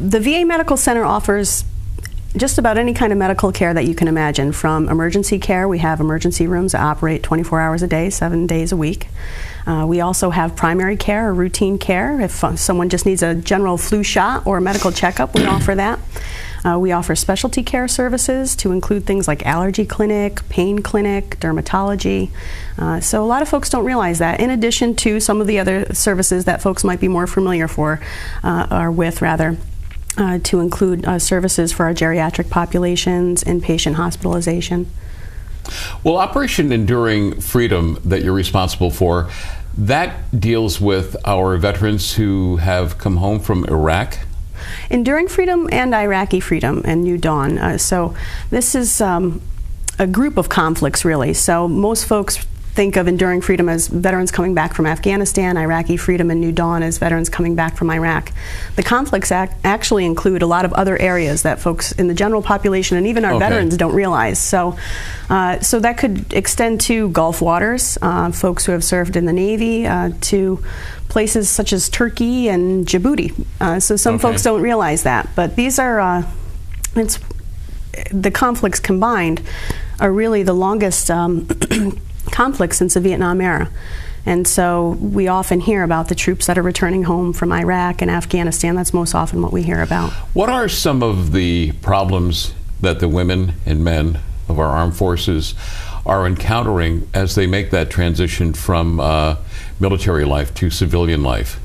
The VA Medical Center offers just about any kind of medical care that you can imagine. From emergency care, we have emergency rooms that operate 24 hours a day, 7 days a week. We also have primary care or routine care. If someone just needs a general flu shot or a medical checkup, we offer that. We offer specialty care services to include things like allergy clinic, pain clinic, dermatology. So a lot of folks don't realize that, in addition to some of the other services that folks might be more familiar with, to include services for our geriatric populations, inpatient hospitalization. Well, Operation Enduring Freedom that you're responsible for, that deals with our veterans who have come home from Iraq? Enduring Freedom and Iraqi Freedom and New Dawn. So this is a group of conflicts, really. So most folks think of Enduring Freedom as veterans coming back from Afghanistan, Iraqi Freedom and New Dawn as veterans coming back from Iraq. The conflicts actually include a lot of other areas that folks in the general population and even our veterans don't realize. So that could extend to Gulf waters, folks who have served in the Navy, to places such as Turkey and Djibouti. So some folks don't realize that, but these are the conflicts combined are really the longest conflicts since the Vietnam era. And so we often hear about the troops that are returning home from Iraq and Afghanistan. That's most often what we hear about. What are some of the problems that the women and men of our armed forces are encountering as they make that transition from military life to civilian life?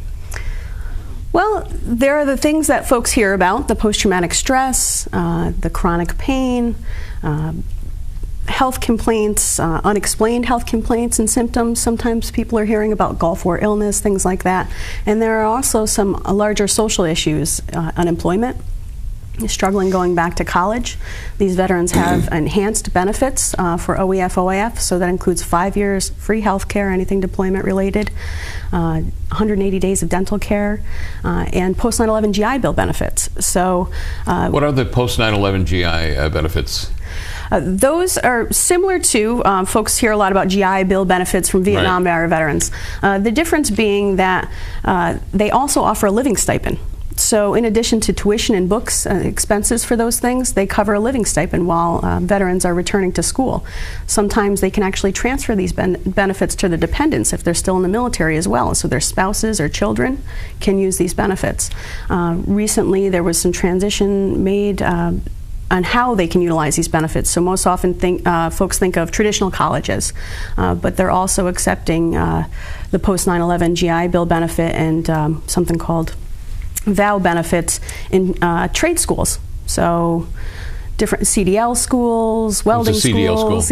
Well, there are the things that folks hear about: the post-traumatic stress, the chronic pain, health complaints, unexplained health complaints and symptoms. Sometimes people are hearing about Gulf War illness, things like that. And there are also some larger social issues: unemployment, struggling going back to college. These veterans have enhanced benefits for OEF OIF, so that includes 5 years free health care, anything deployment related, 180 days of dental care, and post 9/11 GI Bill benefits. So, what are the post 9/11 GI benefits? Those are similar to, folks hear a lot about GI Bill benefits from Vietnam era veterans. The difference being that they also offer a living stipend. So in addition to tuition and books expenses for those things, they cover a living stipend while veterans are returning to school. Sometimes they can actually transfer these benefits to their dependents if they're still in the military as well. So their spouses or children can use these benefits. Recently there was some transition made on how they can utilize these benefits. So most often folks think of traditional colleges, but they're also accepting the post 9/11 GI Bill benefit and something called VOW benefits in trade schools. So different CDL schools, welding schools,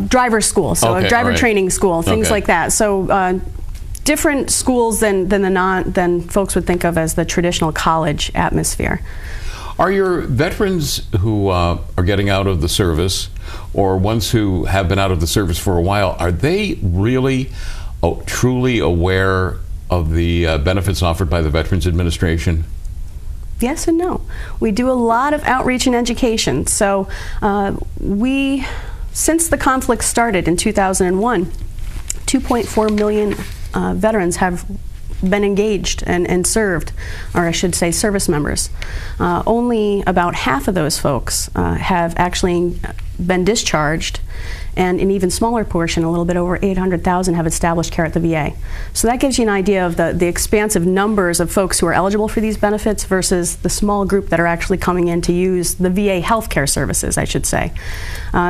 driver school, so a driver training school, things like that. So different schools than folks would think of as the traditional college atmosphere. Are your veterans who are getting out of the service, or ones who have been out of the service for a while, are they really truly aware of the benefits offered by the Veterans Administration? Yes and no. We do a lot of outreach and education. So since the conflict started in 2001, 2.4 million veterans have been engaged and served, or I should say service members. Only about half of those folks have actually been discharged, and an even smaller portion, a little bit over 800,000, have established care at the VA. So that gives you an idea of the expansive numbers of folks who are eligible for these benefits versus the small group that are actually coming in to use the VA healthcare services, I should say.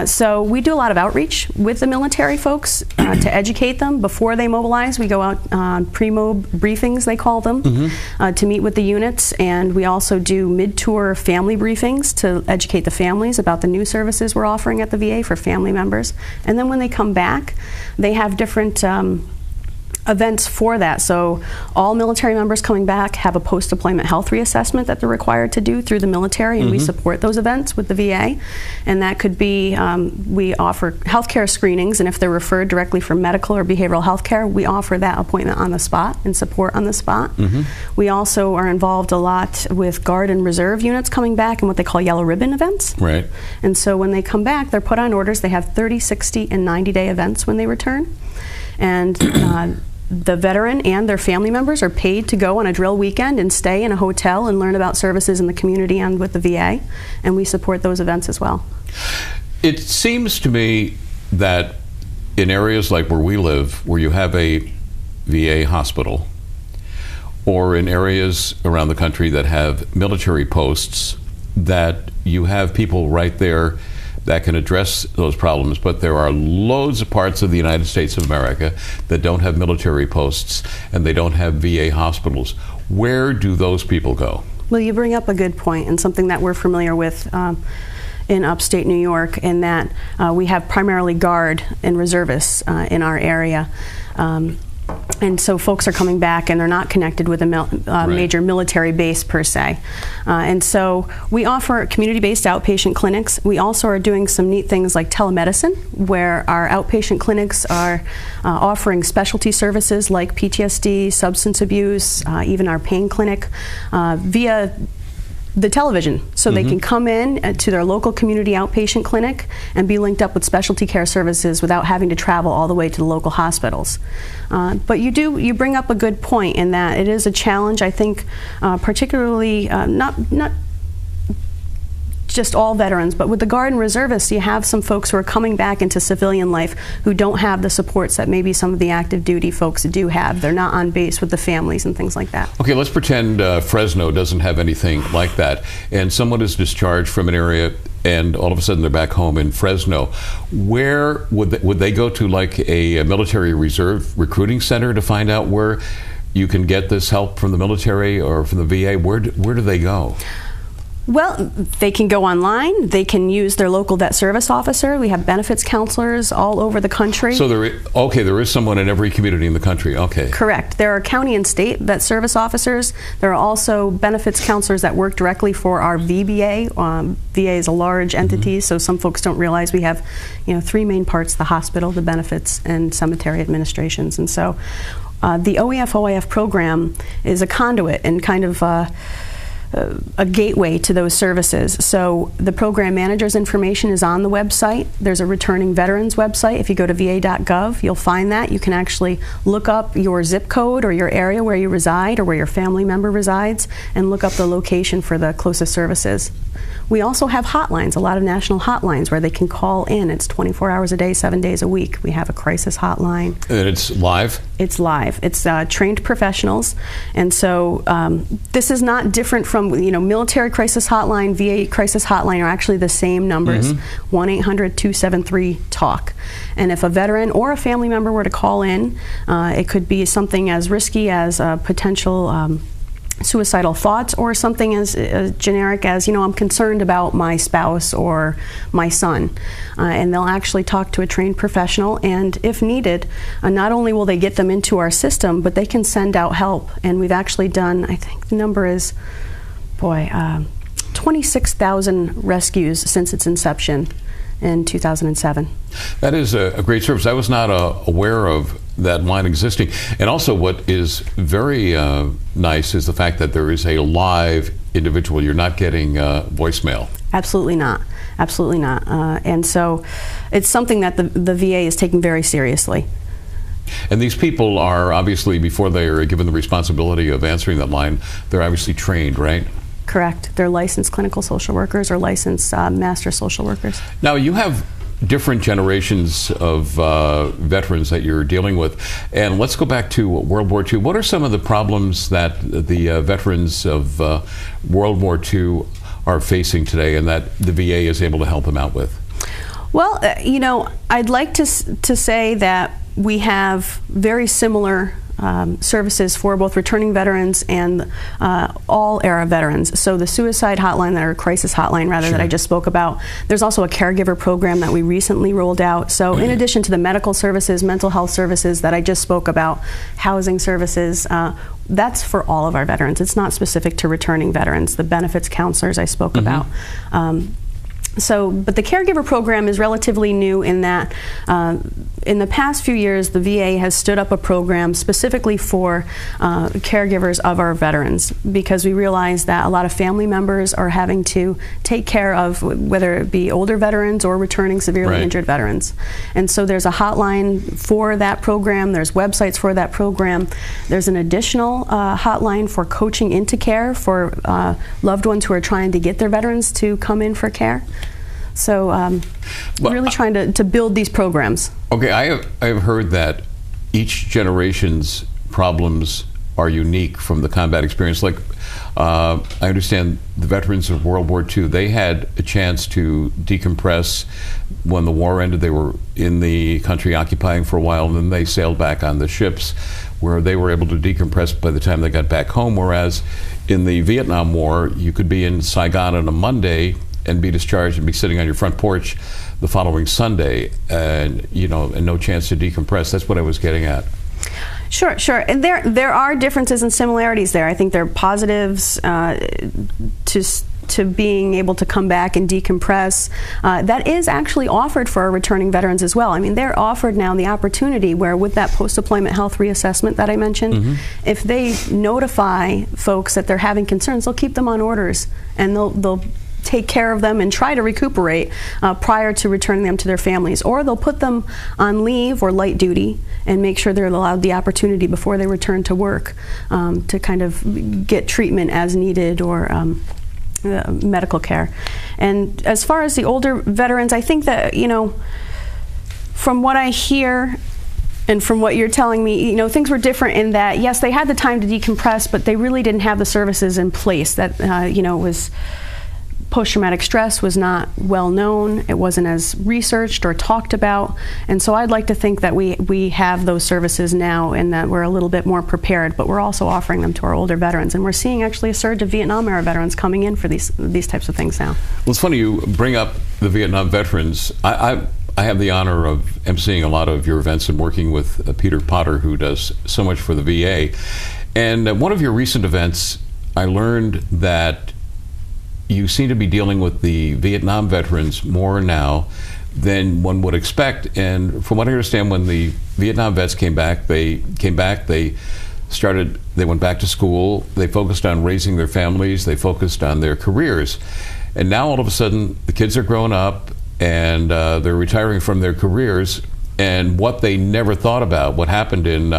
So we do a lot of outreach with the military folks to educate them before they mobilize. We go out on pre-mob briefings, they call them, to meet with the units, and we also do mid-tour family briefings to educate the families about the new services we're offering at the VA for family members. And then when they come back, they have different events for that. So all military members coming back have a post-deployment health reassessment that they're required to do through the military, and we support those events with the VA. And that could be, we offer healthcare screenings, and if they're referred directly for medical or behavioral health care, we offer that appointment on the spot and support on the spot. We also are involved a lot with Guard and Reserve units coming back and what they call yellow ribbon events. And so when they come back, they're put on orders. They have 30, 60, and 90-day events when they return. And the veteran and their family members are paid to go on a drill weekend and stay in a hotel and learn about services in the community and with the VA, and we support those events as well. It seems to me that in areas like where we live, where you have a VA hospital, or in areas around the country that have military posts, that you have people right there that can address those problems. But there are loads of parts of the United States of America that don't have military posts and they don't have VA hospitals. Where do those people go? Well, you bring up a good point, and something that we're familiar with in upstate New York, in that we have primarily Guard and reservists in our area. And so folks are coming back and they're not connected with a major military base per se. And so we offer community-based outpatient clinics. We also are doing some neat things like telemedicine, where our outpatient clinics are offering specialty services like PTSD, substance abuse, even our pain clinic via the television, so they can come in to their local community outpatient clinic and be linked up with specialty care services without having to travel all the way to the local hospitals. But you bring up a good point in that it is a challenge, I think, particularly not just all veterans, but with the Guard and reservists, you have some folks who are coming back into civilian life who don't have the supports that maybe some of the active duty folks do have. They're not on base with the families and things like that. Okay, let's pretend Fresno doesn't have anything like that, and someone is discharged from an area and all of a sudden they're back home in Fresno. Where would they go to, like a military reserve recruiting center, to find out where you can get this help from the military or from the VA? Where do they go? Well, they can go online. They can use their local vet service officer. We have benefits counselors all over the country. So there is someone in every community in the country. Okay. Correct. There are county and state vet service officers. There are also benefits counselors that work directly for our VBA. VA is a large entity, so some folks don't realize we have, three main parts: the hospital, the benefits, and cemetery administrations. And so the OEF OIF program is a conduit and kind of a gateway to those services. So the program manager's information is on the website. There's a returning veterans website. If you go to va.gov, you'll find that. You can actually look up your zip code or your area where you reside or where your family member resides and look up the location for the closest services. We also have hotlines, a lot of national hotlines where they can call in. It's 24 hours a day, 7 days a week. We have a crisis hotline. And it's live? It's live. It's trained professionals. And so this is not different from, military crisis hotline, VA crisis hotline are actually the same numbers, 1-800-273-TALK. And if a veteran or a family member were to call in, it could be something as risky as potential suicidal thoughts, or something as generic as, I'm concerned about my spouse or my son. And they'll actually talk to a trained professional, and if needed, not only will they get them into our system, but they can send out help. And we've actually done, I think the number is, 26,000 rescues since its inception in 2007. That is a great service. I was not aware of that line existing. And also what is very nice is the fact that there is a live individual. You're not getting voicemail. Absolutely not. Absolutely not. And so it's something that the VA is taking very seriously. And these people are obviously, before they are given the responsibility of answering that line, they're obviously trained, right? Correct. They're licensed clinical social workers or licensed master social workers. Now, you have different generations of veterans that you're dealing with. And let's go back to World War II. What are some of the problems that the veterans of World War II are facing today and that the VA is able to help them out with? Well, I'd like to say that we have very similar services for both returning veterans and all era veterans. So the suicide hotline, or crisis hotline rather, that I just spoke about. There's also a caregiver program that we recently rolled out. So in addition to the medical services, mental health services that I just spoke about, housing services, that's for all of our veterans. It's not specific to returning veterans. The benefits counselors I spoke about. But the caregiver program is relatively new in that in the past few years, the VA has stood up a program specifically for caregivers of our veterans, because we realize that a lot of family members are having to take care of whether it be older veterans or returning severely injured veterans. And so there's a hotline for that program. There's websites for that program. There's an additional hotline for coaching into care for loved ones who are trying to get their veterans to come in for care. So we're really trying to build these programs. Okay, I have heard that each generation's problems are unique from the combat experience. Like, I understand the veterans of World War II, they had a chance to decompress when the war ended. They were in the country occupying for a while, and then they sailed back on the ships where they were able to decompress by the time they got back home. Whereas in the Vietnam War, you could be in Saigon on a Monday and be discharged and be sitting on your front porch the following Sunday, and and no chance to decompress. That's what I was getting at. Sure, sure. And there are differences and similarities there. I think there are positives to being able to come back and decompress. That is actually offered for our returning veterans as well. I mean, they're offered now the opportunity where, with that post-deployment health reassessment that I mentioned, if they notify folks that they're having concerns, they'll keep them on orders, and they'll take care of them and try to recuperate prior to returning them to their families. Or they'll put them on leave or light duty and make sure they're allowed the opportunity before they return to work to kind of get treatment as needed or medical care. And as far as the older veterans, I think that, from what I hear and from what you're telling me, things were different in that, yes, they had the time to decompress, but they really didn't have the services in place. That, was post-traumatic stress was not well known. It wasn't as researched or talked about. And so I'd like to think that we have those services now and that we're a little bit more prepared, but we're also offering them to our older veterans. And we're seeing actually a surge of Vietnam-era veterans coming in for these types of things now. Well, it's funny you bring up the Vietnam veterans. I have the honor of emceeing a lot of your events and working with Peter Potter, who does so much for the VA. And at one of your recent events, I learned that you seem to be dealing with the Vietnam veterans more now than one would expect. And from what I understand, when the Vietnam vets came back, they went back to school, they focused on raising their families, they focused on their careers. And now all of a sudden, the kids are growing up and they're retiring from their careers, and what they never thought about, what happened in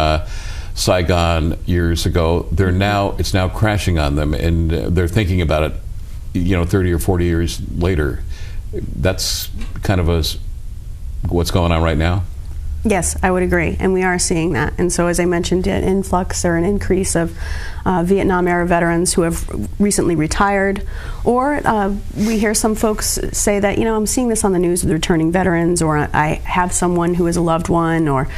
Saigon years ago, it's now crashing on them, and they're thinking about it 30 or 40 years later. That's kind of what's going on right now? Yes, I would agree, and we are seeing that. And so, as I mentioned, an influx or an increase of Vietnam-era veterans who have recently retired, or we hear some folks say that, I'm seeing this on the news with returning veterans, or I have someone who is a loved one, or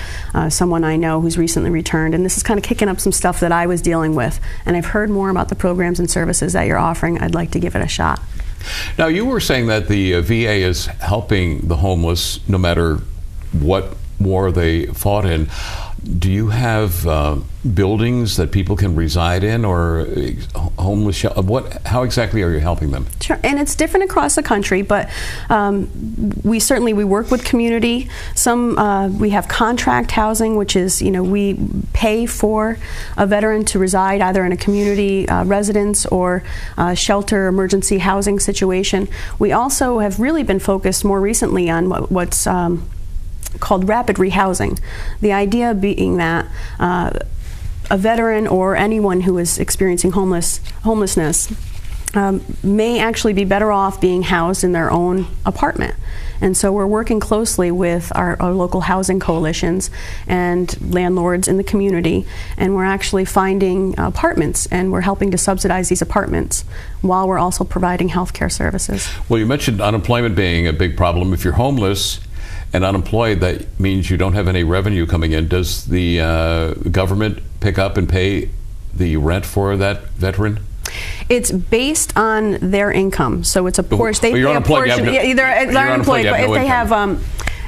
someone I know who's recently returned, and this is kind of kicking up some stuff that I was dealing with, and I've heard more about the programs and services that you're offering. I'd like to give it a shot. Now, you were saying that the VA is helping the homeless no matter what war they fought in. Do you have buildings that people can reside in, or homeless shelter? How exactly are you helping them? Sure, and it's different across the country, but we work with community. We have contract housing, which is, we pay for a veteran to reside either in a community residence or shelter emergency housing situation. We also have really been focused more recently on what's called rapid rehousing. The idea being that a veteran or anyone who is experiencing homelessness may actually be better off being housed in their own apartment. And so we're working closely with our local housing coalitions and landlords in the community, and we're actually finding apartments, and we're helping to subsidize these apartments while we're also providing health care services. Well, you mentioned unemployment being a big problem. If you're homeless and unemployed, that means you don't have any revenue coming in. Does the government pick up and pay the rent for that veteran? It's based on their income, so it's a portion. They pay a portion. They're unemployed, but if they have,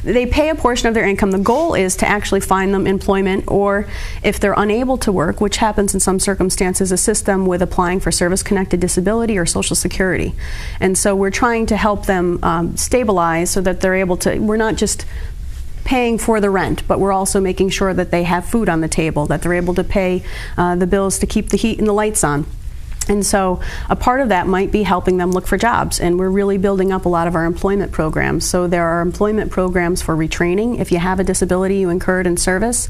they pay a portion of their income. The goal is to actually find them employment, or if they're unable to work, which happens in some circumstances, assist them with applying for service-connected disability or Social Security. And so we're trying to help them stabilize so that they're able to. We're not just paying for the rent, but we're also making sure that they have food on the table, that they're able to pay the bills to keep the heat and the lights on. And so a part of that might be helping them look for jobs, and we're really building up a lot of our employment programs. So there are employment programs for retraining. If you have a disability you incurred in service,